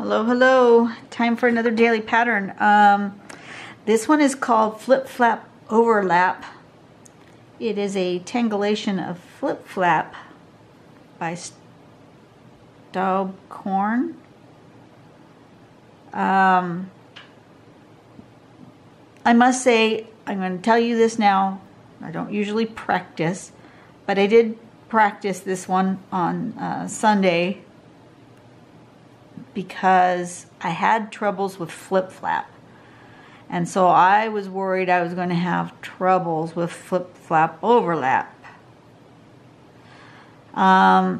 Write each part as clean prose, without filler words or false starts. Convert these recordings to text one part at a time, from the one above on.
Hello, hello. Time for another daily pattern. This one is called Flip Flap Overlap. It is a tangulation of Flip Flap by Korn. I must say, I'm going to tell you this now. I don't usually practice, but I did practice this one on Sunday because I had troubles with flip flap. And so I was worried I was going to have troubles with flip flap overlap. I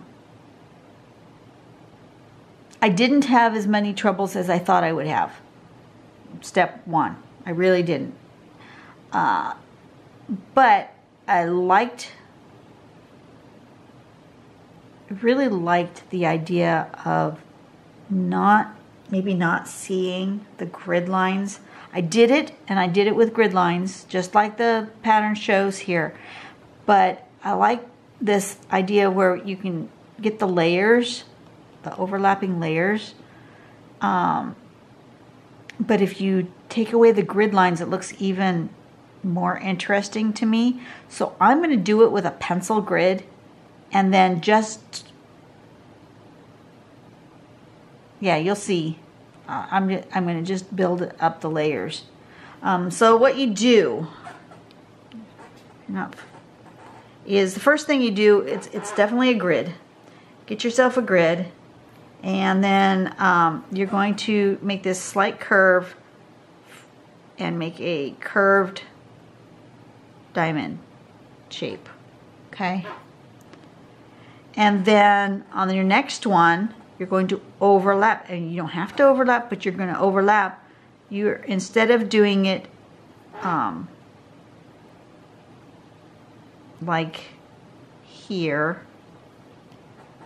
didn't have as many troubles as I thought I would have. Step one, I really didn't. But I really liked the idea of maybe not seeing the grid lines. I did it, and I did it with grid lines, just like the pattern shows here. But I like this idea where you can get the layers, the overlapping layers. But if you take away the grid lines, it looks even more interesting to me. So I'm going to do it with a pencil grid, and then just, yeah, you'll see. I'm going to just build up the layers. So what you do is the first thing you do, it's definitely a grid. Get yourself a grid, and then you're going to make this slight curve and make a curved diamond shape, okay? And then on your next one, you're going to overlap, and you don't have to overlap, but you're going to overlap. Instead of doing it like here,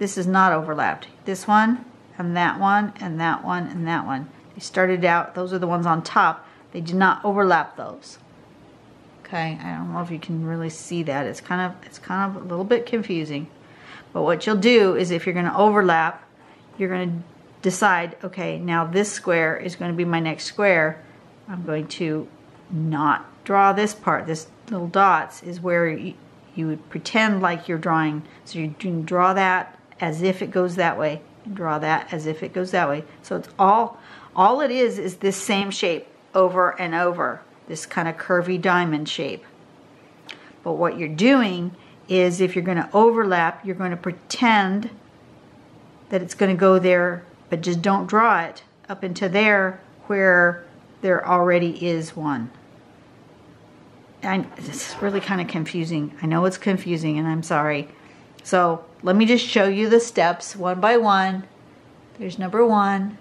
this is not overlapped. This one and that one and that one and that one. They started out, those are the ones on top. They did not overlap those. Okay, I don't know if you can really see that. It's kind of a little bit confusing. But what you'll do is, if you're going to overlap, you're going to decide, okay, now this square is going to be my next square. I'm going to not draw this part. This little dots is where you would pretend like you're drawing. So you can draw that as if it goes that way. Draw that as if it goes that way. So it's all it is this same shape over and over. This kind of curvy diamond shape. But what you're doing is, if you're going to overlap, you're going to pretend that it's going to go there, but just don't draw it up into there where there already is one. And it's really kind of confusing. I know it's confusing, and I'm sorry. So let me just show you the steps one by one. There's number 1.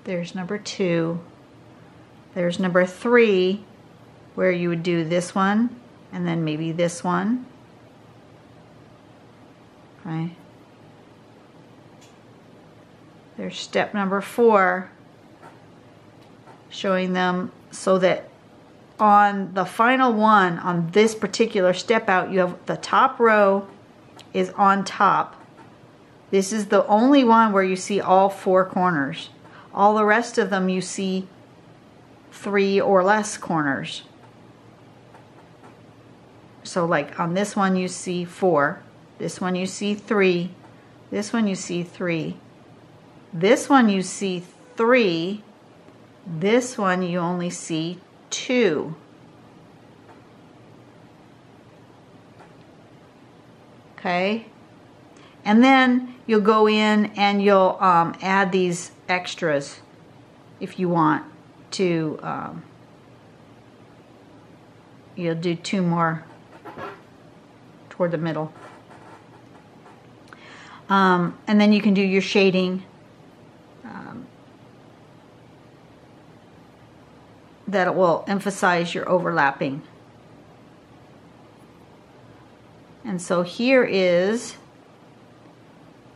There's number 2. There's number 3, where you would do this one, and then maybe this one. Okay. There's step number 4, showing them so that on the final one, on this particular step out, you have the top row is on top. This is the only one where you see all 4 corners. All the rest of them you see 3 or less corners. So like on this one you see 4, this one you see 3, this one you see 3, this one you see 3, this one you only see 2. Okay? And then you'll go in and you'll add these extras if you want to. You'll do 2 more toward the middle. And then you can do your shading. That will emphasize your overlapping. And so here is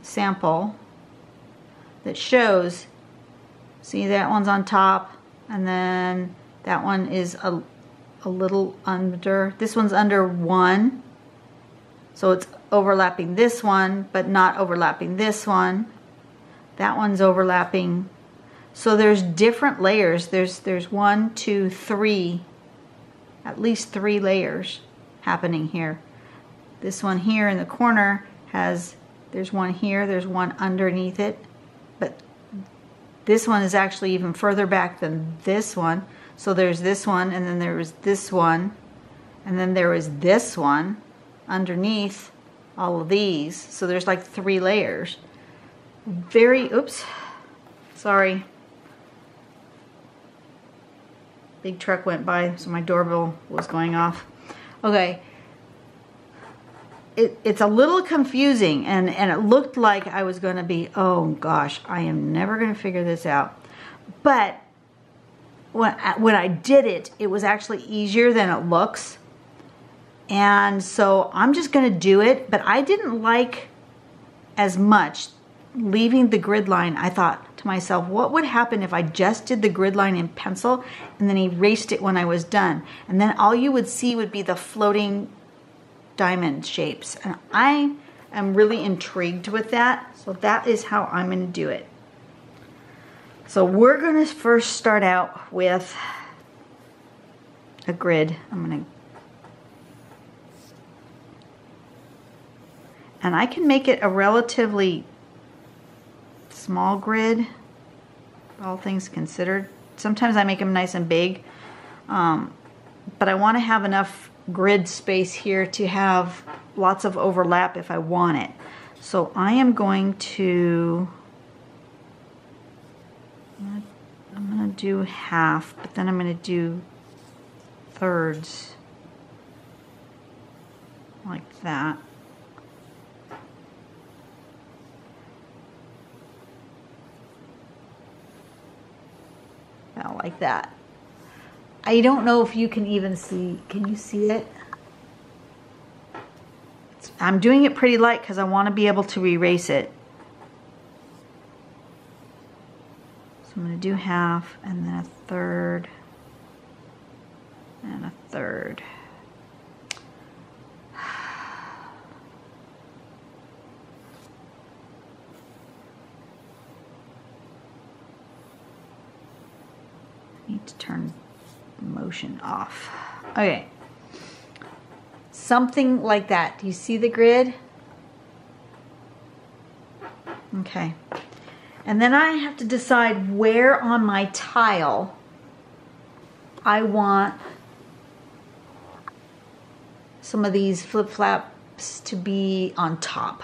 a sample that shows, see, that one's on top, and then that one is a little under, this one's under 1, so it's overlapping this one but not overlapping this one. That one's overlapping So there's different layers. There's 1, 2, 3, at least 3 layers happening here. This one here in the corner has, there's one here, there's one underneath it, but this one is actually even further back than this one. So there's this one, and then there was this one, and then there was this one underneath all of these. So there's like 3 layers. Oops, sorry. Big truck went by, so my doorbell was going off. Okay. It's a little confusing, and it looked like I was going to be, oh gosh, I am never going to figure this out. But when I did it, it was actually easier than it looks. And so I'm just going to do it, but I didn't like as much leaving the grid line. I thought to myself, what would happen if I just did the grid line in pencil and then erased it when I was done? And then all you would see would be the floating diamond shapes. And I am really intrigued with that. So that is how I'm going to do it. So we're going to first start out with a grid. And I can make it a relatively small grid, all things considered. Sometimes I make them nice and big, but I want to have enough grid space here to have lots of overlap if I want it. So I am going to, I'm going to do half, but then I'm going to do thirds like that. Like that. I don't know if you can even see. Can you see it? I'm doing it pretty light because I want to be able to erase it. So I'm going to do half and then a third and a third. Need to turn motion off. Okay. Something like that. Do you see the grid? Okay. And then I have to decide where on my tile I want some of these flip-flaps to be on top.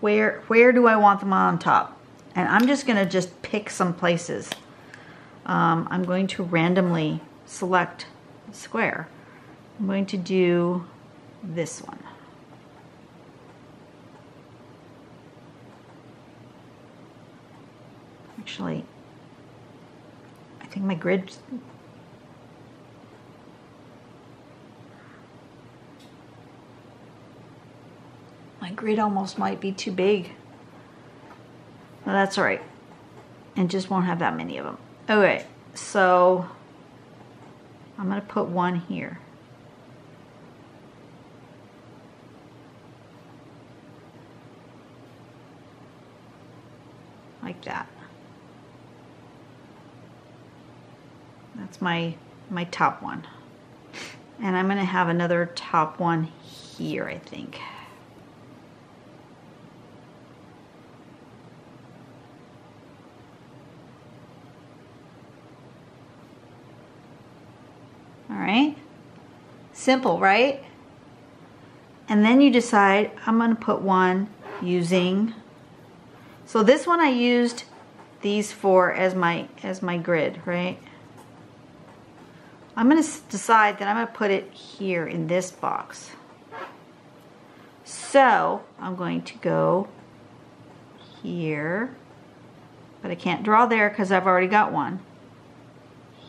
Where do I want them on top? And I'm just going to just pick some places. I'm going to randomly select a square. I'm going to do this one. Actually, I think my grid, almost might be too big. No, that's all right. And just won't have that many of them. Okay, so I'm going to put one here. Like that. That's my top one. And I'm going to have another top one here, I think. All right, simple, right? And then you decide, I'm going to put one using, so this one I used these for as my grid, right? I'm going to decide that I'm going to put it here in this box. So I'm going to go here, but I can't draw there because I've already got one.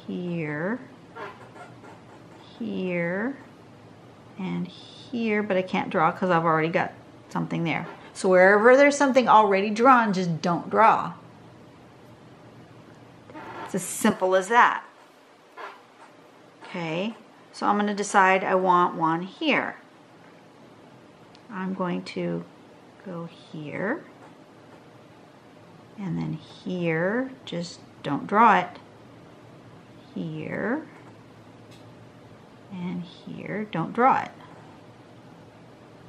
Here. Here and here, but I can't draw because I've already got something there. So wherever there's something already drawn, just don't draw. It's as simple as that. Okay, so I'm going to decide I want one here. I'm going to go here. And then here, just don't draw it. Here. And here, don't draw it.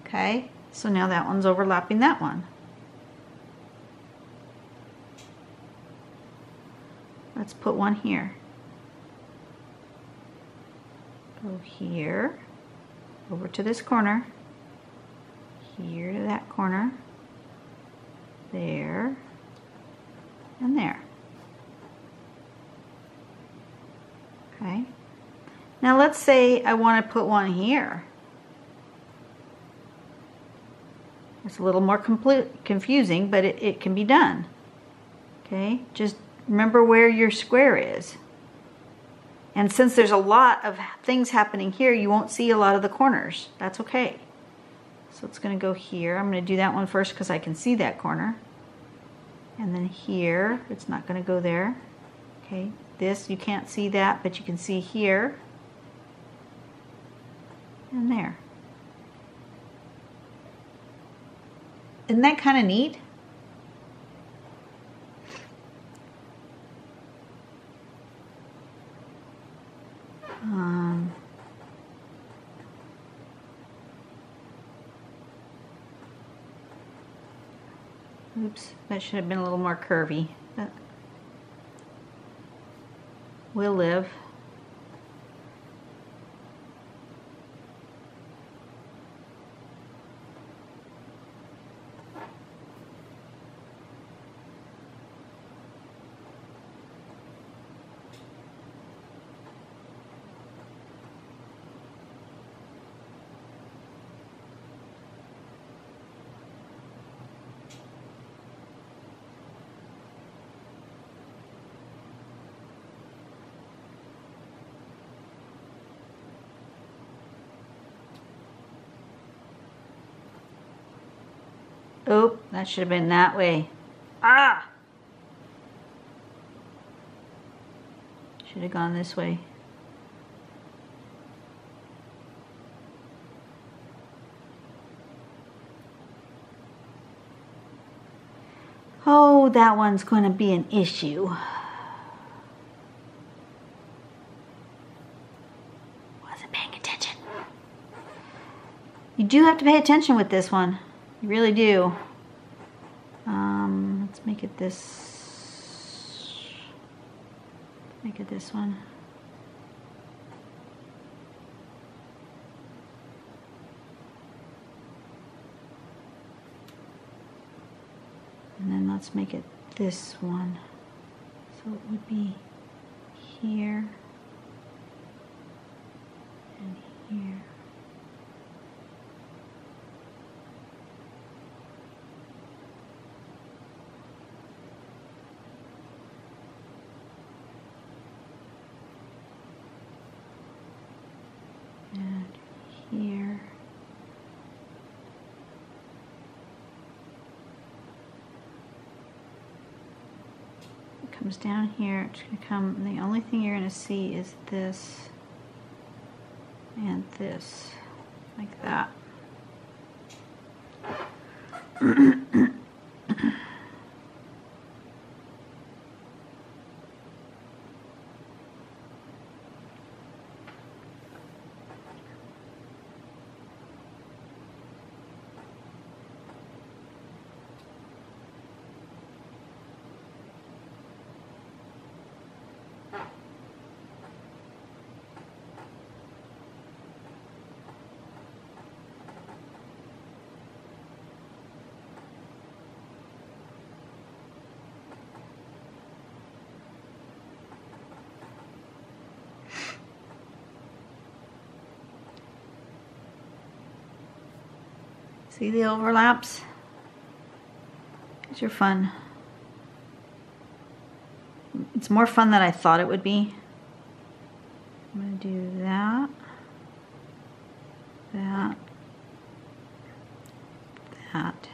Okay, so now that one's overlapping that one. Let's put one here. Go here, over to this corner, here to that corner, there, and there. Okay. Now let's say I want to put one here. It's a little more confusing, but it can be done. Okay, just remember where your square is. And since there's a lot of things happening here, you won't see a lot of the corners. That's okay. So it's going to go here. I'm going to do that one first because I can see that corner. And then here, it's not going to go there. Okay, this, you can't see that, but you can see here and there. Isn't that kind of neat? Oops, that should have been a little more curvy. But we'll live. Oh, that should have been that way. Ah! Should have gone this way. Oh, that one's going to be an issue. Wasn't paying attention. You do have to pay attention with this one. You really do. Let's make it this. Make it this one. And then let's make it this one. So it would be here and here. And here. It comes down here, it's going to come, and the only thing you're going to see is this and this, like that. See the overlaps? These are fun. It's more fun than I thought it would be. I'm going to do that, that, that,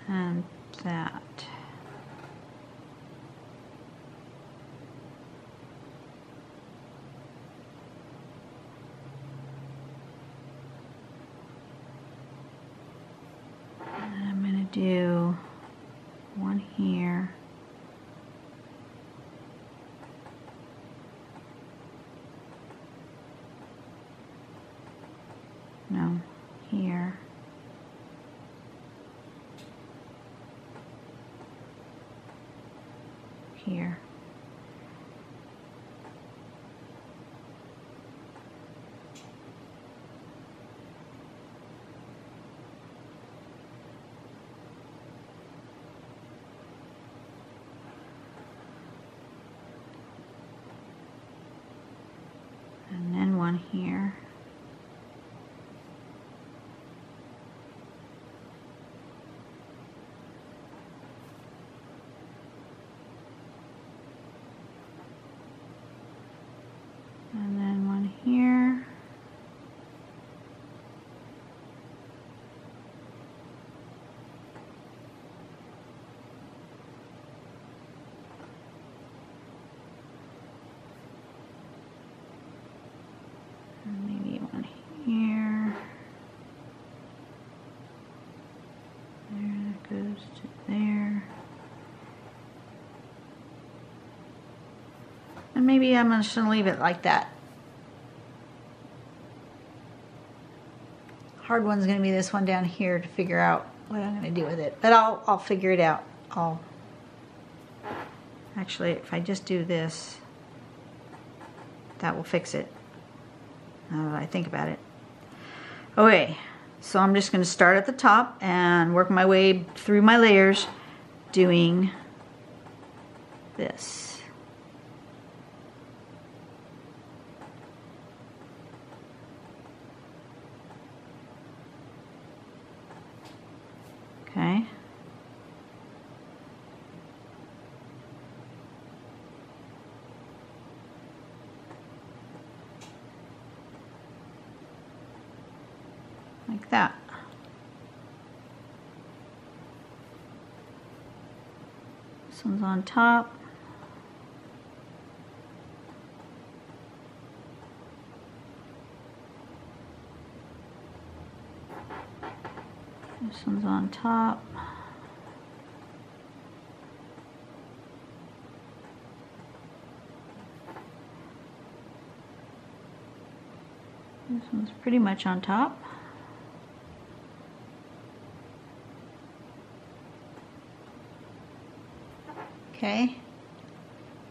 and that. Do here. No, here. Here. And then one here. And then one here. And maybe one here. There, that goes to there. And maybe I'm just going to leave it like that. Hard one's going to be this one down here to figure out what I'm going to do with it. But I'll figure it out. Actually, if I just do this, that will fix it. Now that I think about it. Okay, so I'm just going to start at the top and work my way through my layers doing this. Okay. Like that. This one's on top. This one's on top. This one's pretty much on top. Okay.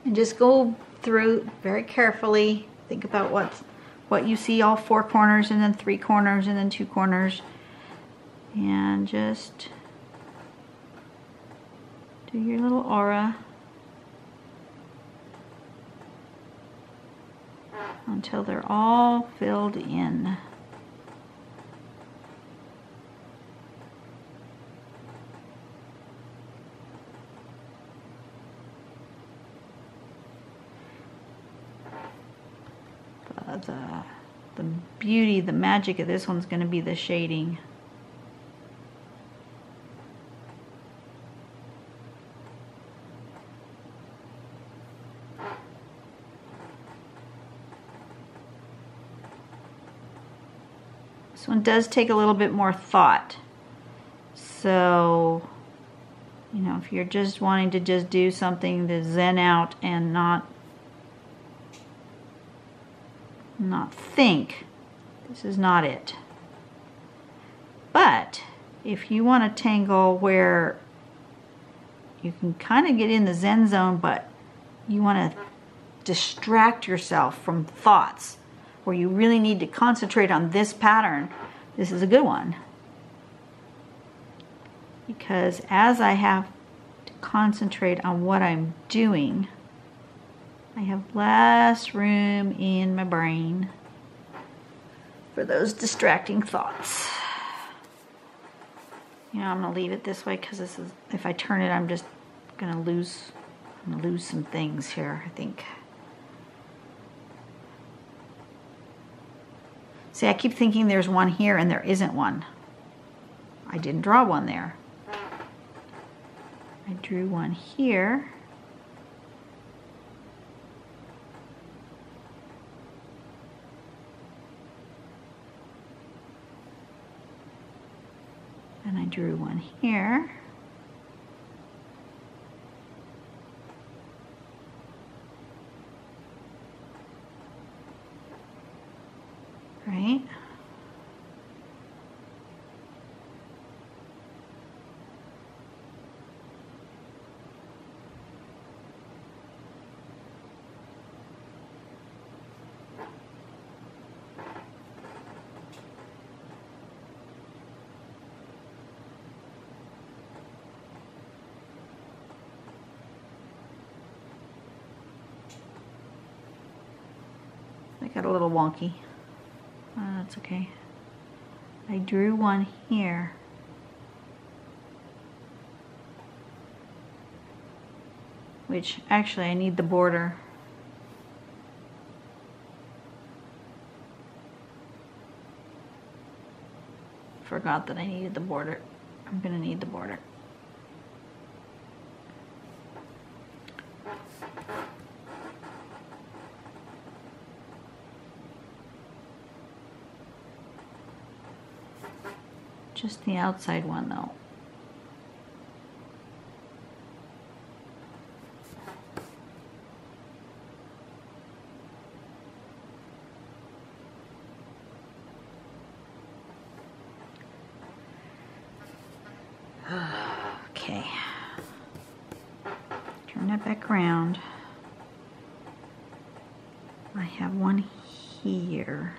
And just go through very carefully. Think about what you see, all 4 corners and then 3 corners and then 2 corners. And just do your little aura until they're all filled in. The beauty, the magic of this one's going to be the shading. This one does take a little bit more thought. So, you know, if you're just wanting to just do something to zen out and not think, this is not it. But if you want a tangle where you can kind of get in the zen zone, but you want to distract yourself from thoughts, where you really need to concentrate on this pattern, this is a good one. Because as I have to concentrate on what I'm doing, I have less room in my brain for those distracting thoughts. You know, I'm going to leave it this way because this is, if I turn it, I'm just going to lose some things here, I think. See, I keep thinking there's one here and there isn't one. I didn't draw one there. I drew one here. And I drew one here. got a little wonky. That's okay. I drew one here. Which actually I need the border. Forgot that I needed the border. I'm gonna need the border. Just the outside one though. Okay. Turn that back around. I have one here.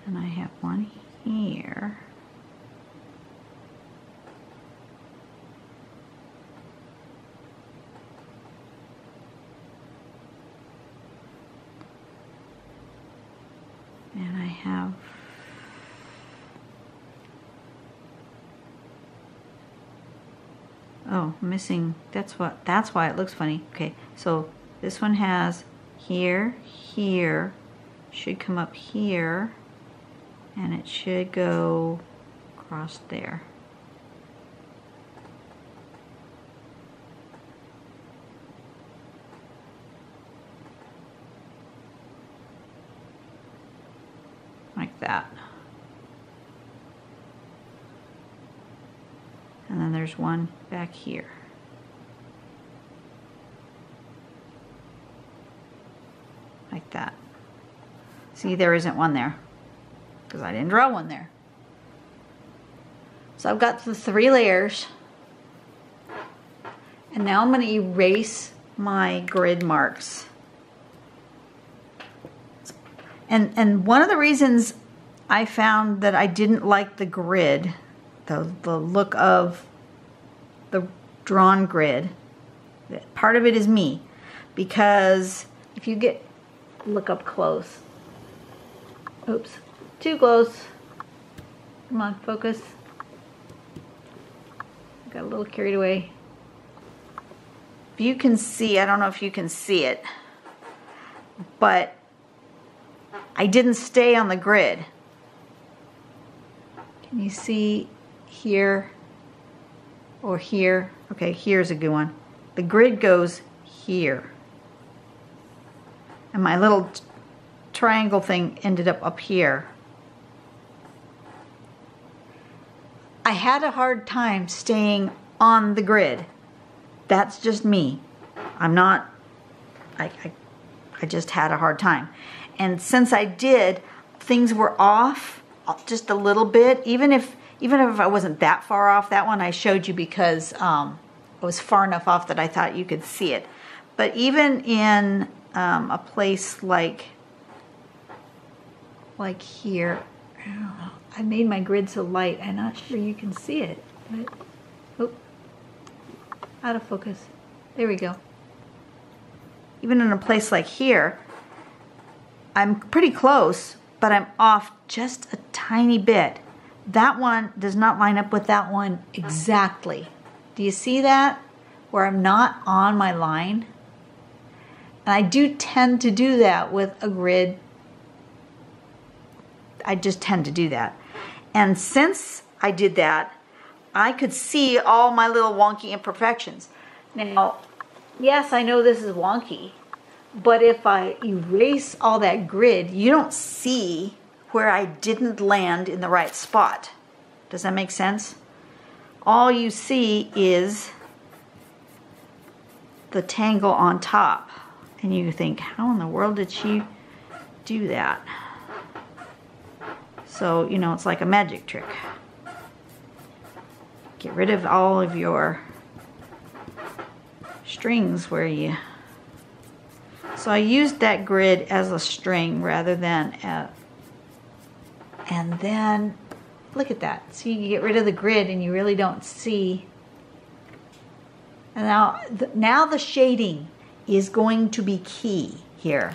And I have one here. And I have missing, that's why it looks funny. Okay, so this one has here, here, should come up here, and it should go across there. Like that. And then there's one back here. Like that. See, there isn't one there because I didn't draw one there. So I've got the 3 layers. And now I'm going to erase my grid marks. And one of the reasons I found that I didn't like the grid, the look of the drawn grid, part of it is me. Because if you look up close. Oops, too close. Come on, focus. Got a little carried away. If you can see, I don't know if you can see it, but I didn't stay on the grid. Can you see here or here? Okay, here's a good one. The grid goes here. And my little triangle thing ended up here. I had a hard time staying on the grid. That's just me. I'm not, I just had a hard time. And since I did, things were off just a little bit. Even if I wasn't that far off, that one I showed you because it was far enough off that I thought you could see it. But even in a place like here, I made my grid so light, I'm not sure you can see it. But, oh, out of focus. There we go. Even in a place like here, I'm pretty close, but I'm off just a tiny bit. That one does not line up with that one exactly. Do you see that? Where I'm not on my line? And I do tend to do that with a grid. I just tend to do that. And since I did that, I could see all my little wonky imperfections. Now, yes, I know this is wonky, but if I erase all that grid, you don't see where I didn't land in the right spot. Does that make sense? All you see is the tangle on top. And you think, how in the world did she do that? So, you know, it's like a magic trick. Get rid of all of your strings where you... So I used that grid as a string rather than a... And then, look at that. See, you get rid of the grid and you really don't see And now the shading is going to be key here.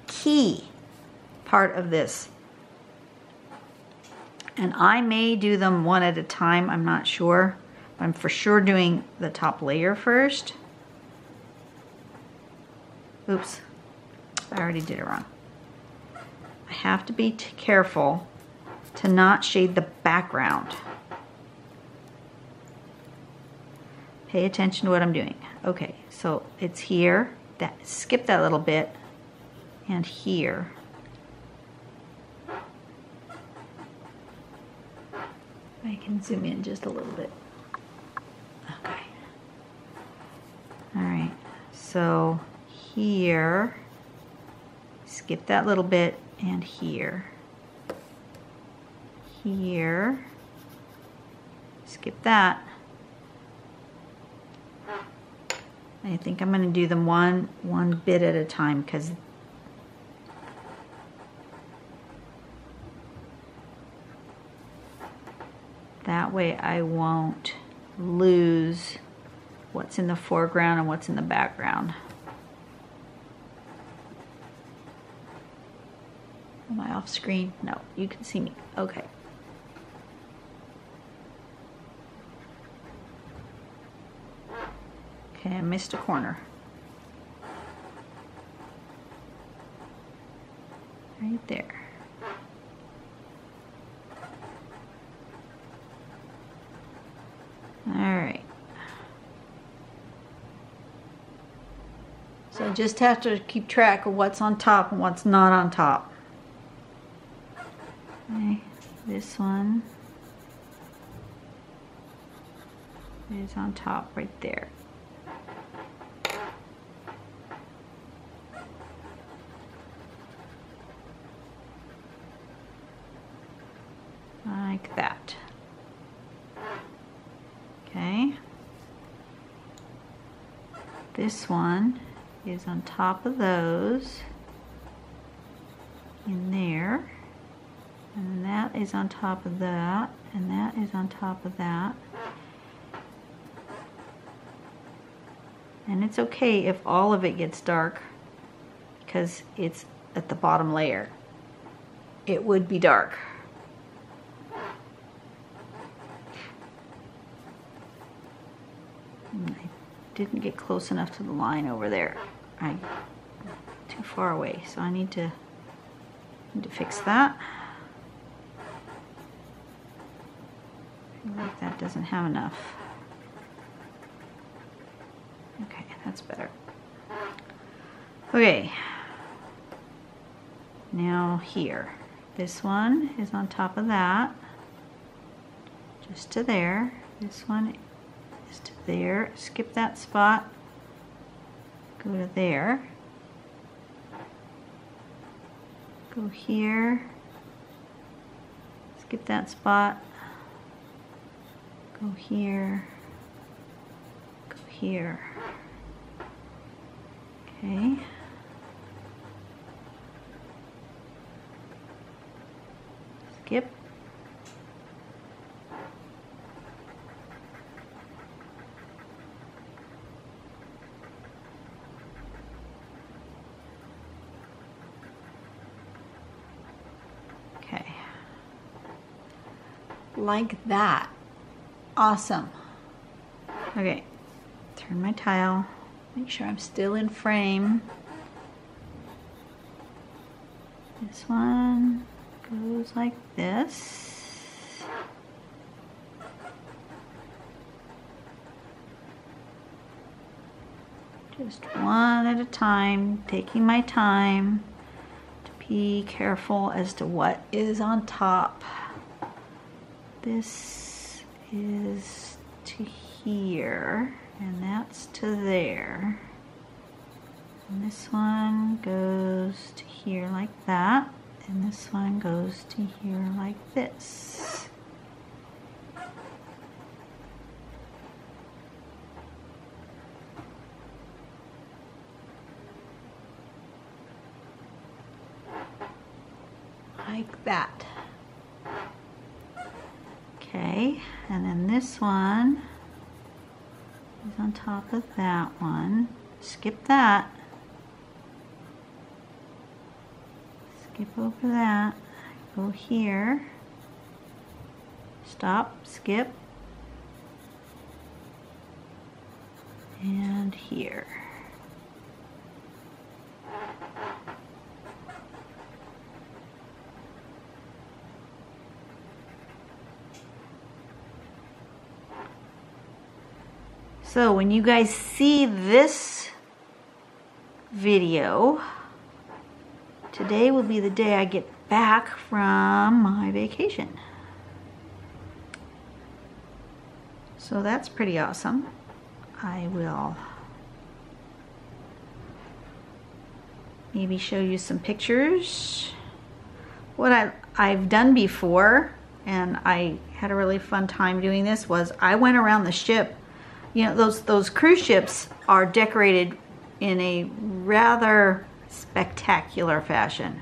Key part of this. And I may do them one at a time, I'm not sure. I'm for sure doing the top layer first. Oops, I already did it wrong. I have to be careful to not shade the background. Pay attention to what I'm doing. Okay, so it's here. Skip that little bit, and here. I can zoom in just a little bit. Okay. All right, so here, skip that little bit, and here. Here, skip that. I think I'm going to do them one bit at a time, because that way I won't lose what's in the foreground and what's in the background. Am I off screen? No, you can see me. Okay. Okay, I missed a corner. Right there. All right. So I just have to keep track of what's on top and what's not on top. Okay, this one is on top right there. Like that. Okay. This one is on top of those in there, and that is on top of that, and that is on top of that. And it's okay if all of it gets dark, because it's at the bottom layer. It would be dark. I didn't get close enough to the line over there. I'm too far away, so I need to fix that. I feel like that doesn't have enough. Okay, that's better. Okay. Now here. This one is on top of that. Just to there. This one is to there. Skip that spot. Go to there. Go here. Skip that spot. Go here. Go here. Okay. Skip. Okay. Like that. Awesome. Okay. Turn my tile. Make sure I'm still in frame. This one goes like this. Just one at a time, taking my time to be careful as to what is on top. This is to here, and that's to there. And this one goes to here like that, and this one goes to here like this. Like that. Okay, and then this one is on top of that one. Skip that. Skip over that. Go here. Stop, skip. And here. So when you guys see this video, today will be the day I get back from my vacation. So that's pretty awesome. I will maybe show you some pictures. What I've done before, and I had a really fun time doing this, was I went around the ship. You know, those cruise ships are decorated in a rather spectacular fashion,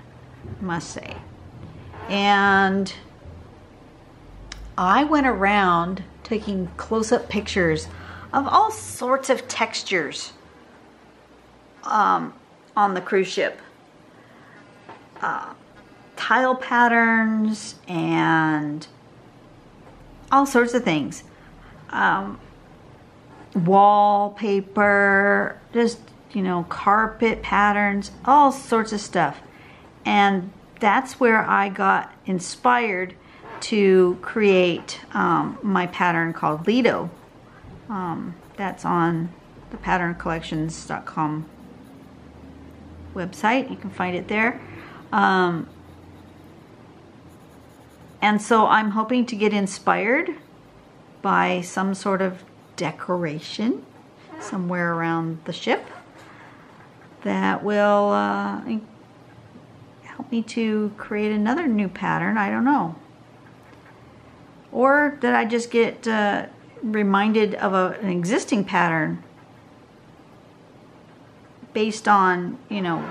I must say. And I went around taking close-up pictures of all sorts of textures on the cruise ship. Tile patterns and all sorts of things. Wallpaper, just, you know, carpet patterns, all sorts of stuff. And that's where I got inspired to create my pattern called Lido. That's on the patterncollections.com website. You can find it there. And so I'm hoping to get inspired by some sort of decoration somewhere around the ship that will help me to create another new pattern. I don't know. Or did I just get reminded of an existing pattern based on, you know,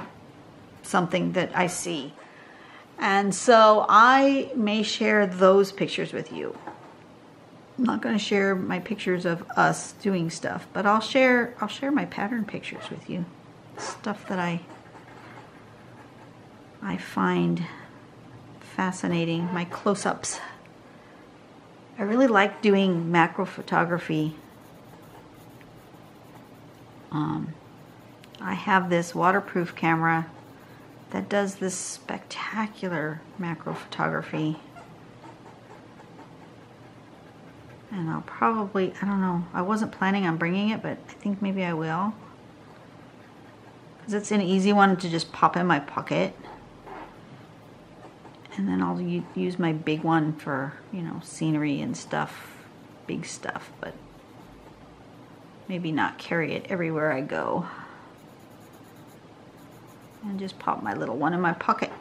something that I see. And so I may share those pictures with you. I'm not going to share my pictures of us doing stuff, but I'll share my pattern pictures with you. Stuff that I find fascinating, my close-ups. I really like doing macro photography. I have this waterproof camera that does this spectacular macro photography. And I'll probably, I don't know, I wasn't planning on bringing it, but I think maybe I will. Because it's an easy one to just pop in my pocket. And then I'll use my big one for, you know, scenery and stuff, big stuff, but maybe not carry it everywhere I go. And just pop my little one in my pocket.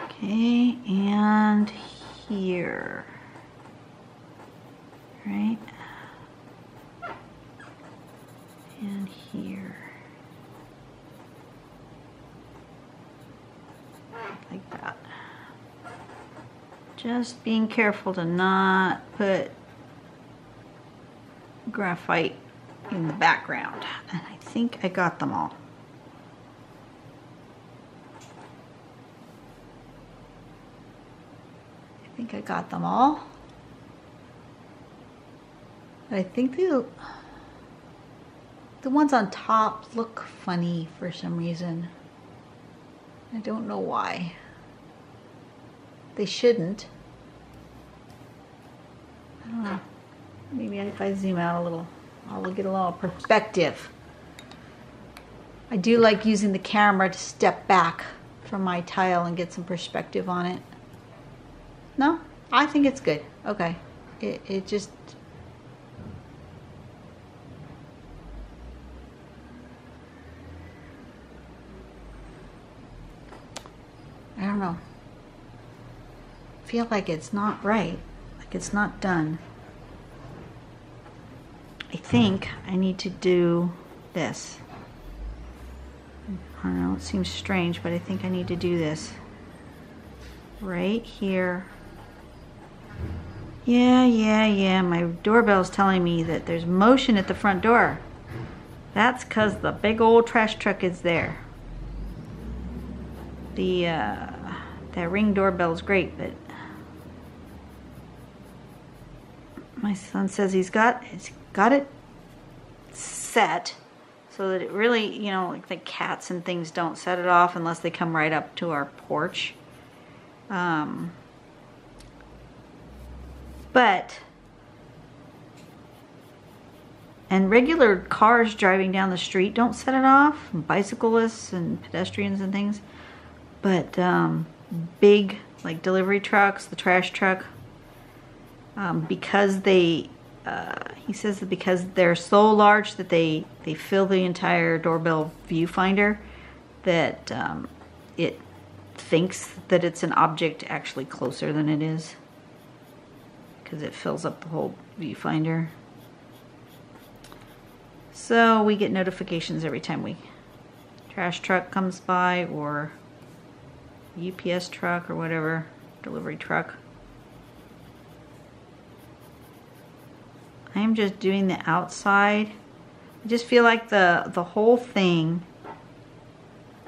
Okay, and here, right? And here. Like that. Just being careful to not put graphite in the background. And I think I got them all. I got them all. But I think the ones on top look funny for some reason. I don't know why. They shouldn't. I don't know. Maybe if I zoom out a little, I'll get a little perspective. I do like using the camera to step back from my tile and get some perspective on it. No? I think it's good. Okay. It just... I don't know. I feel like it's not right. Like it's not done. I think I need to do this. I don't know, it seems strange, but I think I need to do this. right here. Yeah, my doorbell's telling me that there's motion at the front door. That's because the big old trash truck is there. That Ring doorbell is great, but my son says he's got it set so that it really, you know, like the cats and things don't set it off unless they come right up to our porch. And regular cars driving down the street don't set it off, bicyclists and pedestrians and things. But big, like delivery trucks, the trash truck, because they, he says that because they're so large that they fill the entire doorbell viewfinder, that it thinks that it's an object actually closer than it is, because it fills up the whole viewfinder. So we get notifications every time trash truck comes by, or UPS truck or whatever, delivery truck. I am just doing the outside. I just feel like the whole thing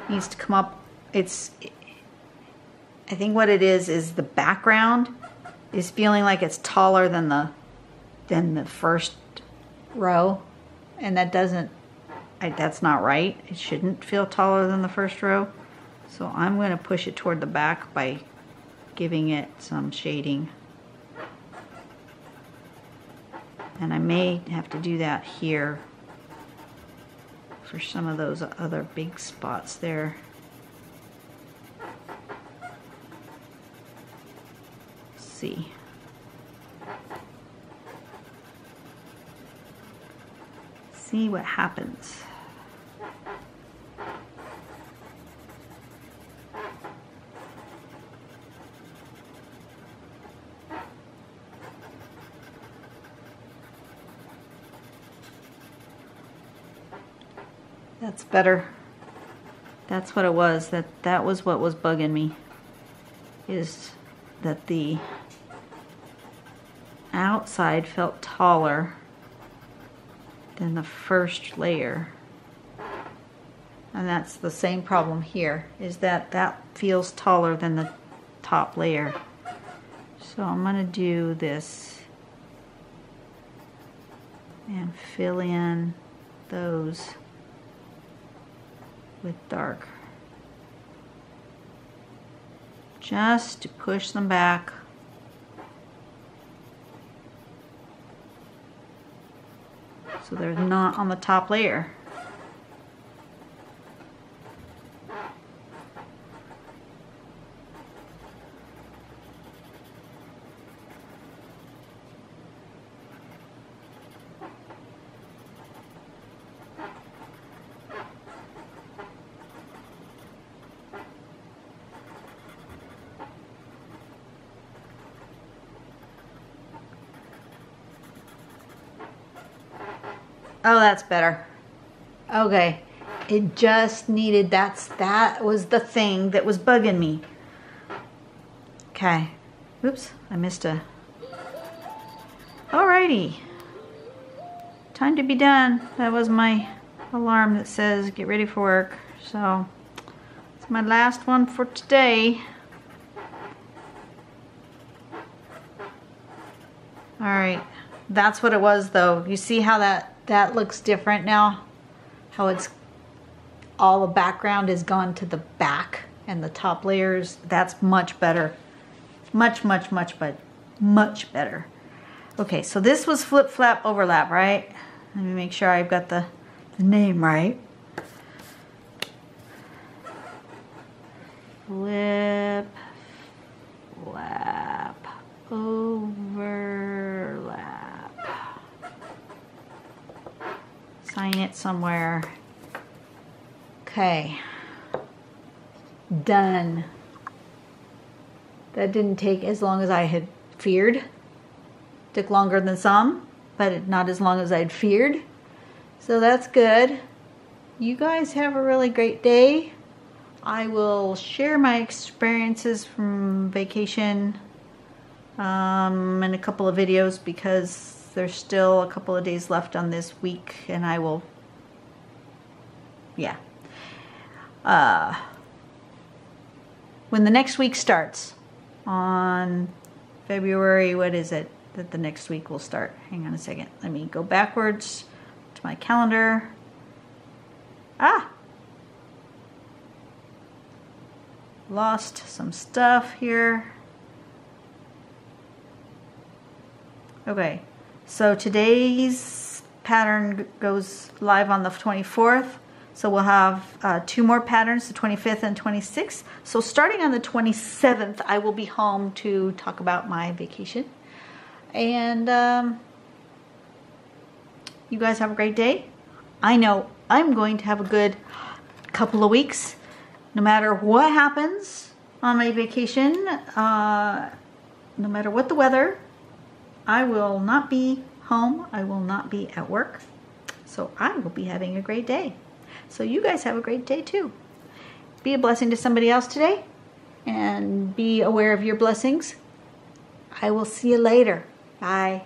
needs to come up. I think what it is the background is feeling like it's taller than the first row, and that's not right. It shouldn't feel taller than the first row. So I'm going to push it toward the back by giving it some shading. And I may have to do that here for some of those other big spots there. Let's see. See what happens. That's better. That's what it was. That was what was bugging me. Is that the outside felt taller than the first layer. And that's the same problem here, is that feels taller than the top layer. So I'm going to do this and fill in those with dark, just to push them back. So they're not on the top layer. Oh, that's better. Okay, it just needed, that was the thing that was bugging me. Okay, oops, I missed a, alrighty. Time to be done. That was my alarm that says get ready for work. So, it's my last one for today. Alright, that's what it was though. You see how that looks different now? How it's all the background is gone to the back and the top layers. That's much better. Much better. Okay, so this was flip flap overlap, right? Let me make sure I've got the name right. Flip flap overlap. Sign it somewhere. Okay. Done. That didn't take as long as I had feared. Took longer than some, but not as long as I'd feared. So that's good. You guys have a really great day. I will share my experiences from vacation in a couple of videos because there's still a couple of days left on this week, and I will, yeah. When the next week starts on February, what is it that the next week will start? Hang on a second. Let me go backwards to my calendar. Lost some stuff here. Okay, so today's pattern goes live on the 24th. So we'll have 2 more patterns, the 25th and 26th. So starting on the 27th, I will be home to talk about my vacation. And you guys have a great day. I know I'm going to have a good couple of weeks. No matter what happens on my vacation, no matter what the weather, I will not be home. I will not be at work. So I will be having a great day. So you guys have a great day too. Be a blessing to somebody else today and be aware of your blessings. I will see you later. Bye.